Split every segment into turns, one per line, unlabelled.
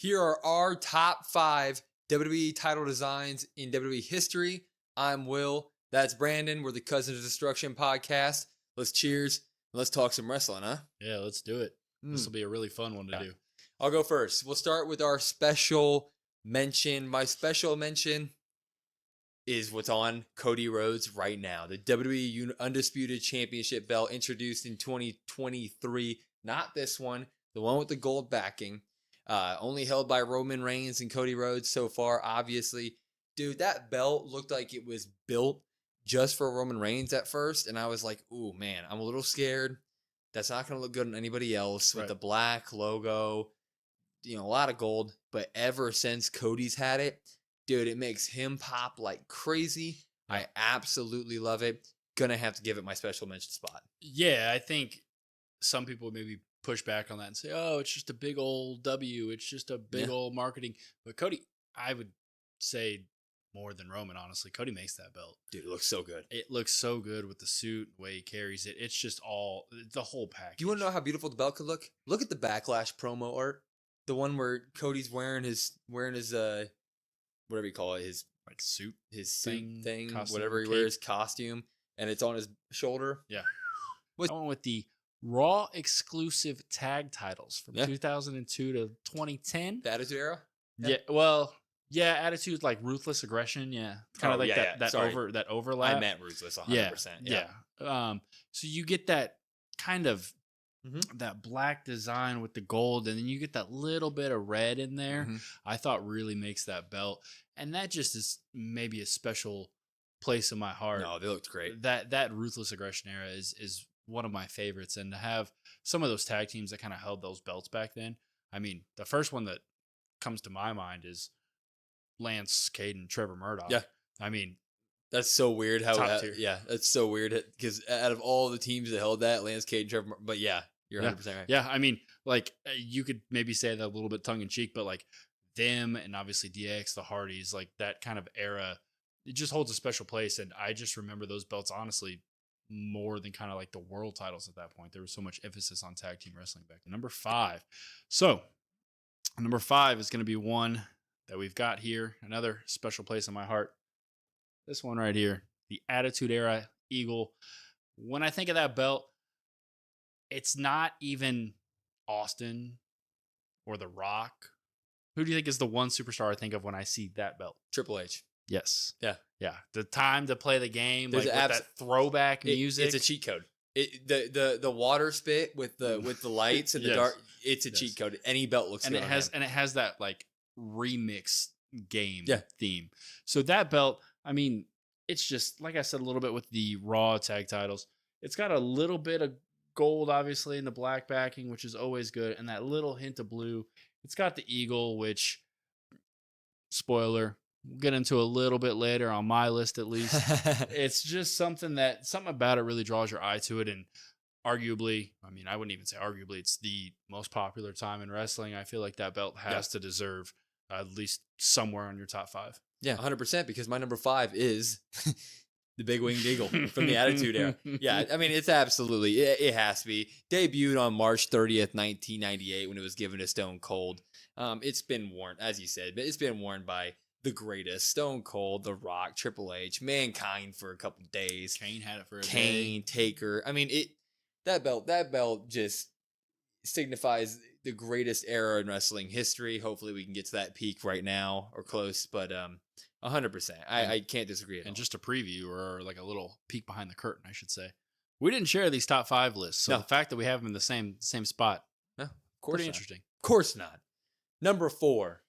Here are our top 5 WWE title designs in WWE history. I'm Will. That's Brandon. We're the Cousins of Destruction podcast. Let's cheers. Let's talk some wrestling, huh?
Yeah, let's do it. This will be a really fun one to do.
I'll go first. We'll start with our special mention. My special mention is what's on Cody Rhodes right now. The WWE Undisputed Championship belt introduced in 2023. Not this one. The one with the gold backing. Only held by Roman Reigns and Cody Rhodes so far, obviously. Dude, that belt looked like it was built just for Roman Reigns at first. And I was like, ooh, man, I'm a little scared. That's not going to look good on anybody else with the black logo. A lot of gold. But ever since Cody's had it, dude, it makes him pop like crazy. I absolutely love it. Gonna have to give it my special mention spot.
Yeah, I think some people maybe push back on that and say, oh, it's just a big old W. It's just a big old marketing. But Cody, I would say more than Roman, honestly. Cody makes that belt.
Dude, it looks so good.
It looks so good with the suit, the way he carries it. It's just the whole package.
Do you want to know how beautiful the belt could look? Look at the Backlash promo art. The one where Cody's wearing his whatever you call it, his
like suit,
his suit thing,
costume,
whatever he wears, costume, and it's on his shoulder.
Yeah. I went with the Raw exclusive tag titles from 2002 to 2010.
The Attitude Era?
Yeah. Well, yeah, Attitude like Ruthless Aggression. Yeah. Kind of that overlap.
I meant Ruthless 100%.
Yeah. So you get that kind of that black design with the gold, and then you get that little bit of red in there. I thought really makes that belt. And that just is maybe a special place in my heart.
No, they looked great.
That Ruthless Aggression era is one of my favorites. And to have some of those tag teams that kind of held those belts back then. I mean, the first one that comes to my mind is Lance Cade and Trevor Murdoch.
Yeah.
I mean,
that's so weird how that's so weird because out of all the teams that held that, Lance Cade and Trevor, but yeah, you're 100% right.
Yeah, I mean, like you could maybe say that a little bit tongue in cheek, but like them and obviously DX, the Hardys, like that kind of era, it just holds a special place. And I just remember those belts honestly more than kind of like the world titles at that point. There was so much emphasis on tag team wrestling back then. Number 5. So number 5 is going to be one that we've got here, another special place in my heart. This one right here, the Attitude Era Eagle. When I think of that belt, it's not even Austin or The Rock. Who do you think is the one superstar I think of when I see that belt?
Triple H.
Yes.
Yeah.
Yeah. The time to play the game,
there's
like with that throwback music.
It's a cheat code. The water spit with the lights and the dark. It's a cheat code. Any belt looks good.
And it has that like remix game theme. So that belt, I mean, it's just like I said a little bit with the Raw tag titles. It's got a little bit of gold, obviously, in the black backing, which is always good, and that little hint of blue. It's got the eagle, which, spoiler, we'll get into a little bit later on my list at least. It's just something about it really draws your eye to it, and arguably, I mean, I wouldn't even say arguably, it's the most popular time in wrestling. I feel like that belt has to deserve at least somewhere on your top 5.
Yeah, 100%, because my number 5 is the Big Winged Eagle from the Attitude Era. Yeah, I mean, it's absolutely, it has to be. Debuted on March 30th, 1998 when it was given to Stone Cold. It's been worn, as you said, but it's been worn by the greatest. Stone Cold, The Rock, Triple H, Mankind for a couple days.
Kane had it for a day.
Kane, Taker. I mean, that belt just signifies the greatest era in wrestling history. Hopefully we can get to that peak right now or close, but 100%. I can't disagree at all.
And just a preview or like a little peek behind the curtain, I should say. We didn't share these top 5 lists, so the fact that we have them in the same spot, pretty interesting.
Of course not. Number 4,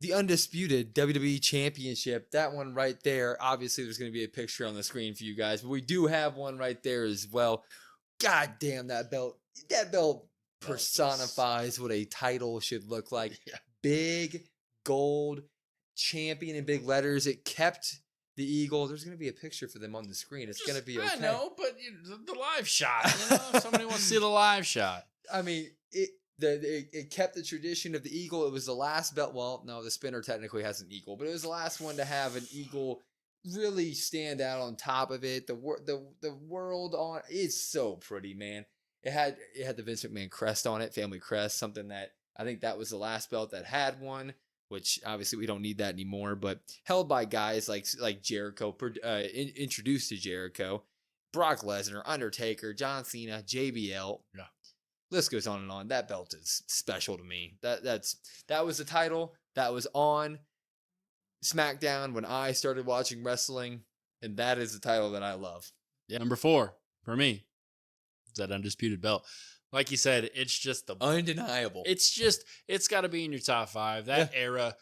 the Undisputed WWE Championship. That one right there. Obviously, there's going to be a picture on the screen for you guys, but we do have one right there as well. God damn, that belt. That belt personifies what a title should look like. Yeah. Big gold champion in big letters. It kept the eagle. There's going to be a picture for them on the screen. It's going to be okay.
I know, but the live shot. If somebody wants to see the live shot.
I mean, it kept the tradition of the eagle. It was the last belt. Well, no, the spinner technically has an eagle, but it was the last one to have an eagle really stand out on top of it. The world on it's so pretty, man. It had the Vince McMahon crest on it, family crest, something that I think that was the last belt that had one, which obviously we don't need that anymore, but held by guys like Jericho, introduced to Jericho, Brock Lesnar, Undertaker, John Cena, JBL.
Yeah.
List goes on and on. That belt is special to me. That was the title that was on SmackDown when I started watching wrestling, and that is the title that I love.
Yeah. Number 4 for me is that undisputed belt. Like you said, it's just the
Undeniable.
it's got to be in your top 5. That era,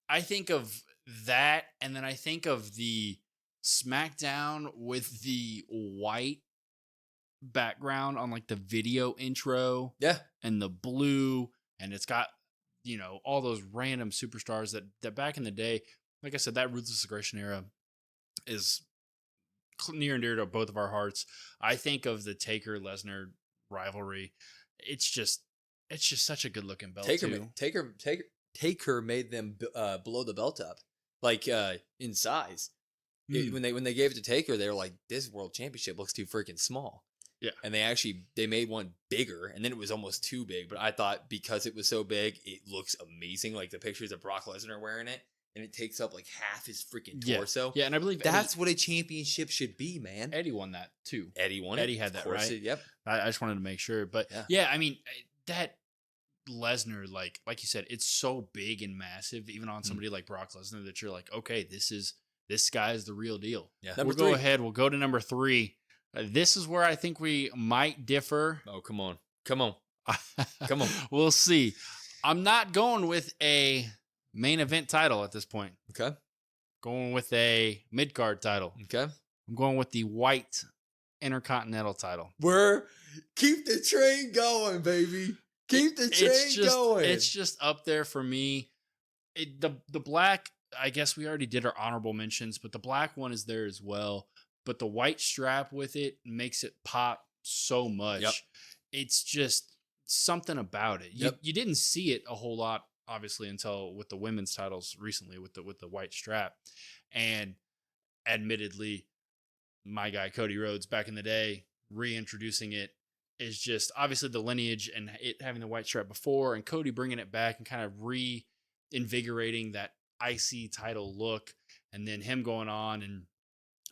I think of that, and then I think of the SmackDown with the white background on like the video intro,
Yeah.
and the blue, and it's got all those random superstars that back in the day, like I said, that Ruthless Aggression era is near and dear to both of our hearts. I think of the Taker Lesnar rivalry. It's just such a good looking belt.
Taker made them blow the belt up, like in size. When they gave it to Taker, they were like, "This world championship looks too freaking small."
Yeah,
and they made one bigger, and then it was almost too big. But I thought because it was so big, it looks amazing. Like the pictures of Brock Lesnar wearing it, and it takes up like half his freaking torso.
Yeah, and I believe
that's what a championship should be, man.
Eddie won that too.
Eddie won it.
Eddie had that, right?
Yep.
I just wanted to make sure, but yeah, I mean that Lesnar, like you said, it's so big and massive, even on somebody like Brock Lesnar, that you're like, okay, this guy is the real deal.
Yeah.
We'll go ahead. We'll go to number 3. This is where I think we might differ.
Oh, come on.
We'll see. I'm not going with a main event title at this point.
Okay.
Going with a mid-card title.
Okay.
I'm going with the white Intercontinental title.
Keep the train going, baby. Keep the train going.
It's just up there for me. The black, I guess we already did our honorable mentions, but the black one is there as well. But the white strap with it makes it pop so much.
Yep.
It's just something about it. You didn't see it a whole lot, obviously, until with the women's titles recently with the white strap. And admittedly, my guy Cody Rhodes back in the day, reintroducing it is just obviously the lineage and it having the white strap before, and Cody bringing it back and kind of reinvigorating that IC title look, and then him going on, and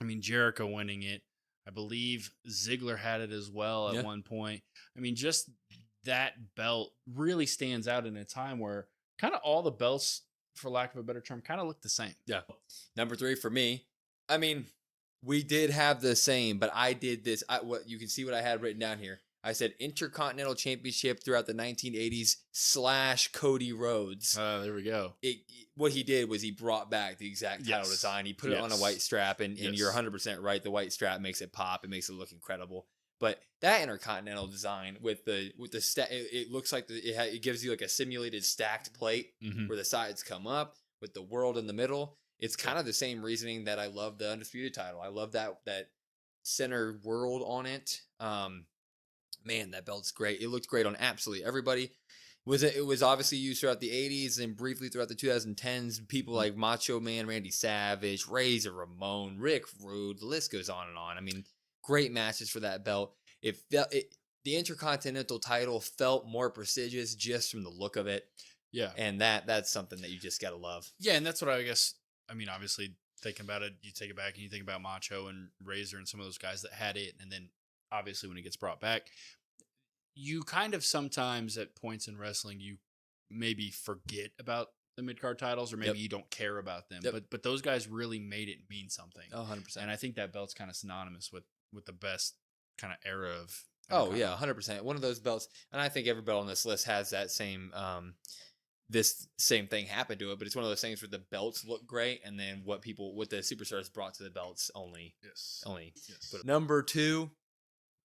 I mean Jericho winning it. I believe Ziggler had it as well at one point. I mean, just that belt really stands out in a time where kind of all the belts, for lack of a better term, kind of look the same.
Yeah. Number 3 for me. I mean, we did have the same, but I did this. What you can see what I had written down here. I said Intercontinental Championship throughout the 1980s / Cody Rhodes.
There we go.
What he did was he brought back the exact title design. He put it on a white strap, and you're 100% right. The white strap makes it pop. It makes it look incredible. But that Intercontinental design with the it looks like it gives you like a simulated stacked plate where the sides come up with the world in the middle. It's kind of the same reasoning that I love the Undisputed title. I love that center world on it. Man, that belt's great. It looked great on absolutely everybody. It was obviously used throughout the 80s and briefly throughout the 2010s. People like Macho Man, Randy Savage, Razor Ramon, Rick Rude, the list goes on and on. I mean, great matches for that belt. The Intercontinental title felt more prestigious just from the look of it.
Yeah.
And that's something that you just got to love.
Yeah, and that's what I guess, I mean, obviously, thinking about it, you take it back and you think about Macho and Razor and some of those guys that had it, and then obviously when it gets brought back, you kind of sometimes at points in wrestling, you maybe forget about the mid-card titles, or maybe you don't care about them. But those guys really made it mean something.
100%.
And I think that belt's kind of synonymous with the best kind of era of.
Oh, yeah, 100%. One of those belts, and I think every belt on this list has that same this same thing happened to it, but it's one of those things where the belts look great, and then what the superstars brought to the belts only.
Yes.
But number 2.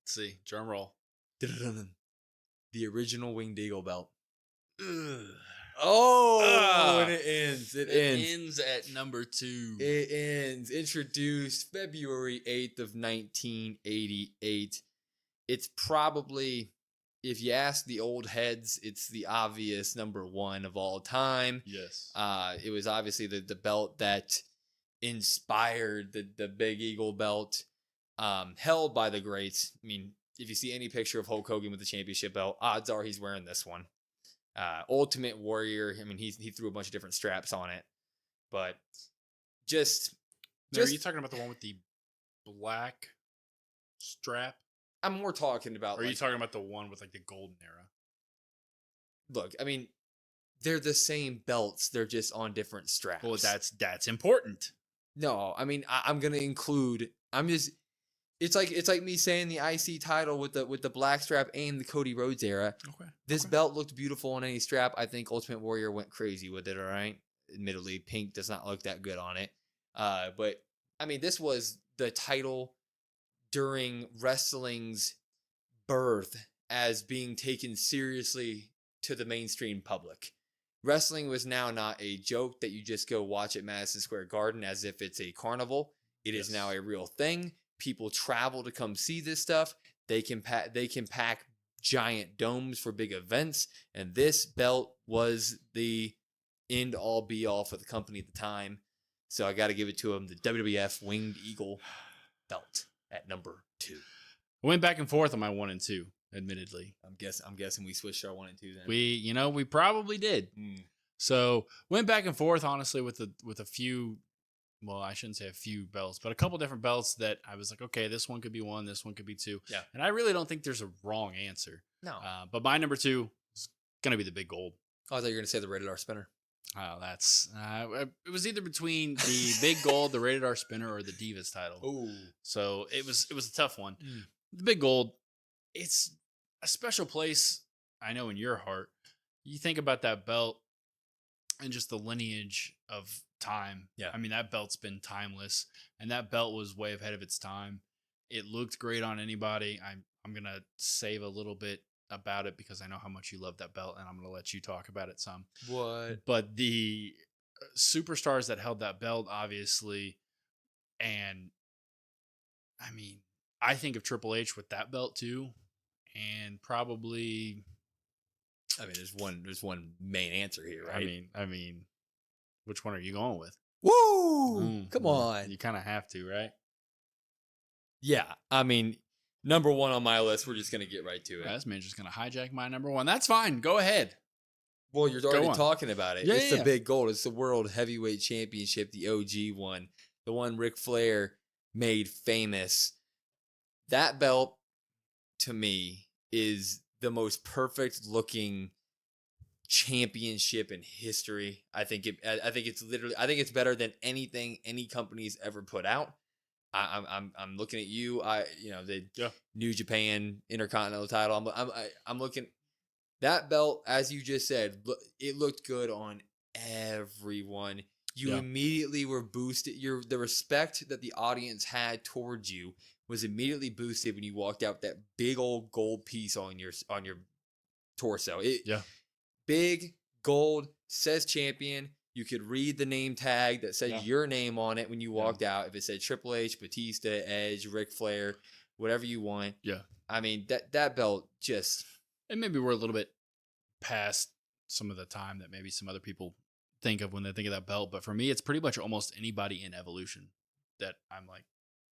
Let's see. Drum roll.
The original Winged Eagle belt.
And
it ends. It
ends at number 2.
It ends. Introduced February 8th of 1988. It's probably, if you ask the old heads, it's the obvious number 1 of all time.
Yes.
It was obviously the belt that inspired the Big Eagle belt, held by the greats. I mean, if you see any picture of Hulk Hogan with the championship belt, odds are he's wearing this one. Ultimate Warrior. I mean, he threw a bunch of different straps on it, but just
Now, are you talking about the one with the black strap?
I'm more talking about
Or are you
like,
talking about the one with like the golden era?
look, I mean, they're the same belts. They're just on different straps.
Well, that's important.
no. I mean, I'm gonna include. I'm just. It's like me saying the IC title with the black strap and the Cody Rhodes era.
Okay.
This belt looked beautiful on any strap. I think Ultimate Warrior went crazy with it. All right, admittedly, pink does not look that good on it. But I mean, this was the title during wrestling's birth as being taken seriously to the mainstream public. Wrestling was now not a joke that you just go watch at Madison Square Garden as if it's a carnival. It is now a real thing. People travel to come see this stuff. They can pack giant domes for big events, and this belt was the end all be all for the company at the time. So I got to give it to them, the WWF Winged Eagle belt at number 2.
I went back and forth on my 1 and 2, admittedly.
I'm guessing we switched our 1 and 2 then.
We probably did. So went back and forth, honestly, with a few. Well, I shouldn't say a few belts, but a couple different belts that I was like, okay, this one could be 1, this one could be 2.
Yeah.
And I really don't think there's a wrong answer.
No.
But my number 2 is gonna be the big gold.
Oh, I thought you were gonna say the Rated R spinner.
Oh, that's it was either between the big gold, the Rated R spinner, or the Divas title.
Oh.
So it was a tough one. The big gold, it's a special place, I know, in your heart. You think about that belt and just the lineage of time.
Yeah.
I mean, that belt's been timeless, and that belt was way ahead of its time. It looked great on anybody. I'm gonna save a little bit about it because I know how much you love that belt, and I'm gonna let you talk about it some.
What?
But the superstars that held that belt, obviously, and I mean, I think of Triple H with that belt too, and probably.
I mean, there's one main answer here, right?
I mean, which one are you going with?
Woo! Come on.
You kind of have to, right?
Yeah, I mean, number 1 on my list. We're just gonna get right to it.
This man's just gonna hijack my number 1. That's fine. Go ahead.
Well, you're already talking about it.
Yeah,
it's the big gold. It's the World Heavyweight Championship, the OG one, the one Ric Flair made famous. That belt, to me, is the most perfect looking championship in history. I think it's better than anything any company's ever put out. I'm looking at you. The New Japan Intercontinental title. I'm looking. That belt, as you just said, it looked good on everyone. You immediately were boosted. The respect that the audience had towards you was immediately boosted when you walked out with that big old gold piece on your torso. Big gold, says champion. You could read the name tag that said your name on it when you walked out. If it said Triple H, Batista, Edge, Ric Flair, whatever you want.
Yeah.
I mean, that belt just.
And maybe we're a little bit past some of the time that maybe some other people think of when they think of that belt. But for me, it's pretty much almost anybody in Evolution that I'm like,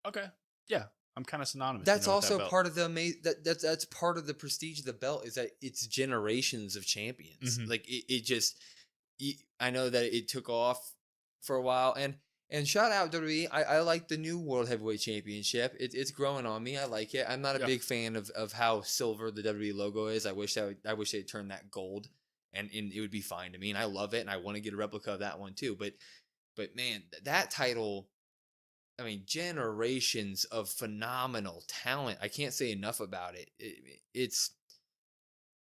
okay, yeah, I'm kind of synonymous.
That's also part of that's part of the prestige of the belt, is that it's generations of champions.
Mhm.
Like it just, I know that it took off for a while, and shout out WWE. I like the new World Heavyweight Championship. It's growing on me. I like it. I'm not a big fan of how silver the WWE logo is. I wish they'd turn that gold, and it would be fine to me. And I love it, and I want to get a replica of that one too. But man, that title. I mean, generations of phenomenal talent. I can't say enough about it. It's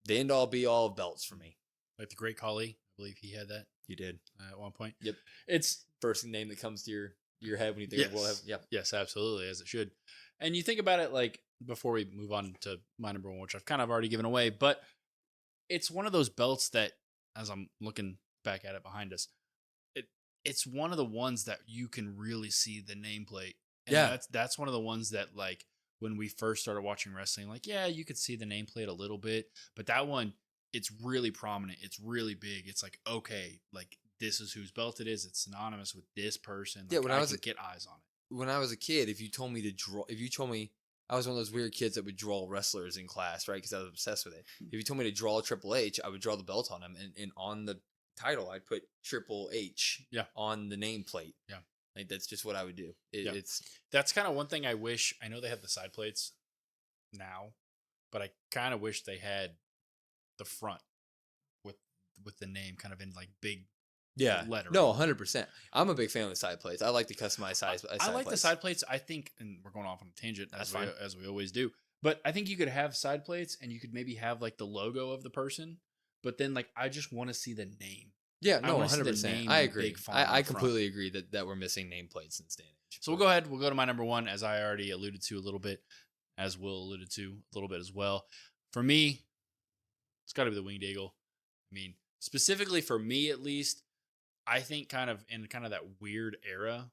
the end all be all of belts for me.
Like the Great Khali, I believe he had that.
You did
At one point.
Yep.
It's
first name that comes to your head when you think of World Heavyweight. Yep.
Yes, absolutely, as it should. And you think about it, like, before we move on to my number 1, which I've kind of already given away, but it's one of those belts that, as I'm looking back at it behind us, it's one of the ones that you can really see the nameplate. And that's one of the ones that, like, when we first started watching wrestling, like, yeah, you could see the nameplate a little bit, but that one, it's really prominent. It's really big. It's like, okay, like, this is whose belt it is. It's synonymous with this person. Like,
Yeah, when I
can get eyes on it.
When I was a kid, if you told me I was one of those weird kids that would draw wrestlers in class, right? Because I was obsessed with it. If you told me to draw Triple H, I would draw the belt on him, and on the title, I'd put Triple H
Yeah.
on the nameplate.
Yeah.
Like that's just what I would do.
Yeah.
It's
That's kind of one thing I wish. I know they have the side plates now, but I kind of wish they had the front with the name kind of in like big lettering.
No, 100%. I'm a big fan of the side plates. I like to customize side
I like
plates.
the side plates. I think, and we're going off on a tangent
That's fine.
as we always do. But I think you could have side plates, and you could maybe have like the logo of the person. But then, like, I just want to see the name.
Yeah,
I
no,
wanna see the
100%.
name
I
in
agree.
big font on
I
the front.
completely agree that we're missing nameplates in this day and age.
So we'll go ahead. We'll go to my number one, as I already alluded to a little bit, as Will alluded to a little bit as well. For me, it's got to be the Winged Eagle. I mean, specifically for me at least, I think kind of in kind of that weird era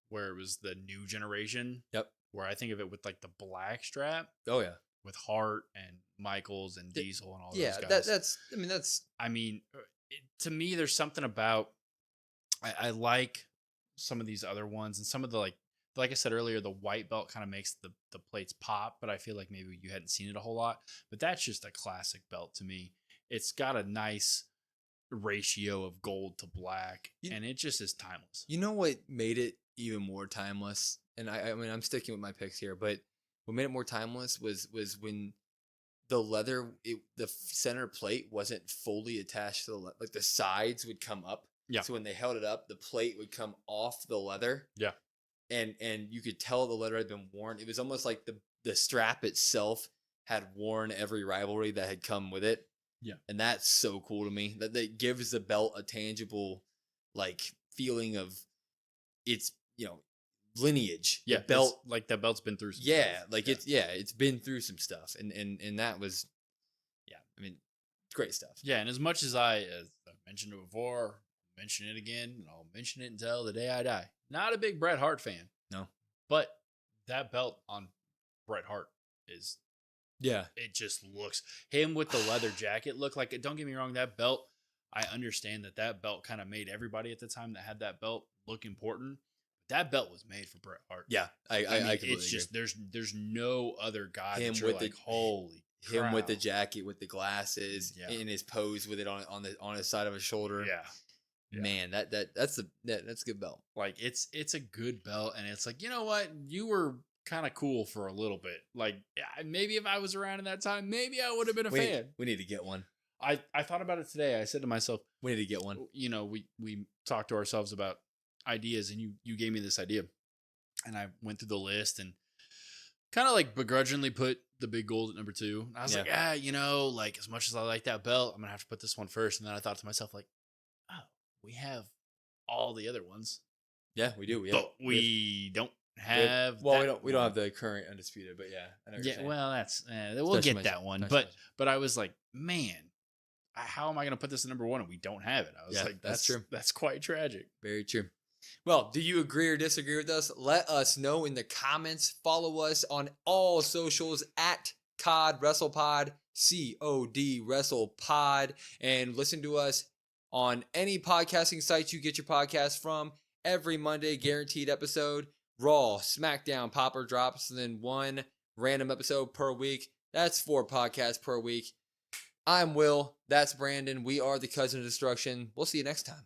where it was the new generation.
Yep.
Where I think of it with like the black strap
Oh yeah.
with Hart and Michaels and Diesel and all
Yeah,
those guys.
that's
I mean, to me, there's something about I like some of these other ones and some of the like I said earlier, the white belt kind of makes the plates pop, but I feel like maybe you hadn't seen it a whole lot. But that's just a classic belt to me. It's got a nice ratio of gold to black, and it just is timeless.
You know what made it even more timeless? And I mean, I'm sticking with my picks here, but what made it more timeless was when the leather, the center plate wasn't fully attached to the like the sides would come up.
Yeah.
So when they held it up, the plate would come off the leather.
Yeah.
And you could tell the leather had been worn. It was almost like the strap itself had worn every rivalry that had come with it.
Yeah.
And that's so cool to me. That gives the belt a tangible like feeling of its, lineage.
Yeah,
the belt
like that belt's been through some
yeah,
stuff.
it's been through some stuff. And that was I mean, great stuff.
Yeah, and as much as I've mentioned it before, mention it again, and I'll mention it until the day I die. Not a big Bret Hart fan.
No.
But that belt on Bret Hart is it just looks him with the leather jacket look like it. Don't get me wrong, that belt, I understand that belt kind of made everybody at the time that had that belt look important. That belt was made for Bret Hart.
Yeah, I completely
it's just
agree.
there's no other guy
Him
that you're
with
like,
the-
holy
Him with the
crap.
jacket, with the glasses, in his pose with it on his side of his shoulder.
Yeah.
Man, that's a good belt.
Like it's a good belt, and it's like, you know what, you were kind of cool for a little bit. Like maybe if I was around in that time, maybe I would have been a fan.
We need to get one.
I thought about it today. I said to myself,
We need to get one.
We talked to ourselves about ideas, and you gave me this idea, and I went through the list and kind of like begrudgingly put the big gold at number 2. And I was like, like as much as I like that belt, I'm gonna have to put this one first. And then I thought to myself, like, oh, we have all the other ones.
Yeah, we do.
But we don't have.
We don't have the current undisputed, but yeah. I know what you're saying.
Well, that's we'll
Special
get
mention,
that one.
special mention.
But I was like, man, how am I gonna put this at number 1 and we don't have it? I was like,
that's true.
That's quite tragic.
Very true. Well, do you agree or disagree with us? Let us know in the comments. Follow us on all socials at COD WrestlePod, COD WrestlePod, and listen to us on any podcasting sites you get your podcast from. Every Monday, guaranteed episode. Raw, SmackDown, Popper drops, and then one random episode per week. That's 4 podcasts per week. I'm Will. That's Brandon. We are the Cousin of Destruction. We'll see you next time.